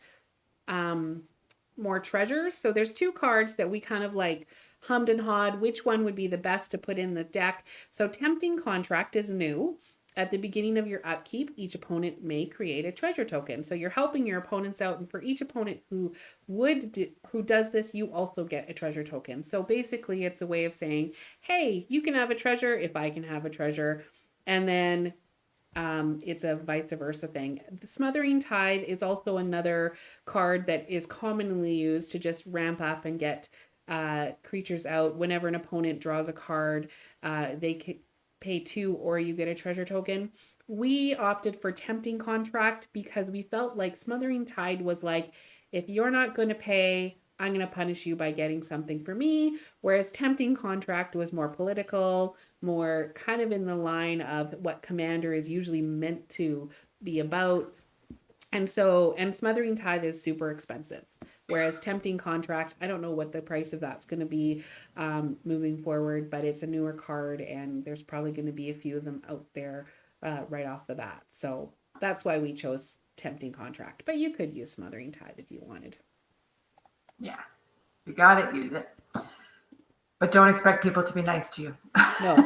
more treasures. So there's 2 cards that we kind of like hummed and hawed which one would be the best to put in the deck. So Tempting Contract is new. At the beginning of your upkeep, each opponent may create a treasure token. So you're helping your opponents out, and for each opponent who does this, you also get a treasure token. So basically, it's a way of saying, "Hey, you can have a treasure if I can have a treasure," and then it's a vice versa thing. The Smothering Tithe is also another card that is commonly used to just ramp up and get creatures out. Whenever an opponent draws a card, they can pay 2 or you get a treasure token. We opted for Tempting Contract because we felt like Smothering Tide was like, if you're not going to pay, I'm going to punish you by getting something for me. Whereas Tempting Contract was more political, more kind of in the line of what Commander is usually meant to be about. And Smothering Tithe is super expensive. Whereas Tempting Contract, I don't know what the price of that's going to be moving forward, but it's a newer card and there's probably going to be a few of them out there right off the bat. So that's why we chose Tempting Contract. But you could use Smothering Tithe if you wanted. Yeah, you got it, use it. But don't expect people to be nice to you. No.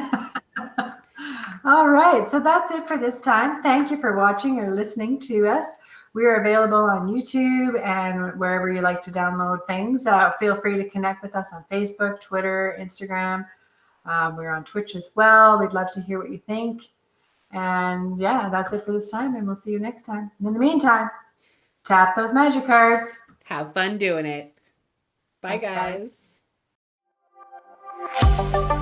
All right, so that's it for this time. Thank you for watching or listening to us. We are available on YouTube and wherever you like to download things. Feel free to connect with us on Facebook, Twitter, Instagram. We're on Twitch as well. We'd love to hear what you think. And yeah, that's it for this time, and we'll see you next time. And in the meantime, tap those magic cards. Have fun doing it. Bye, Thanks, guys.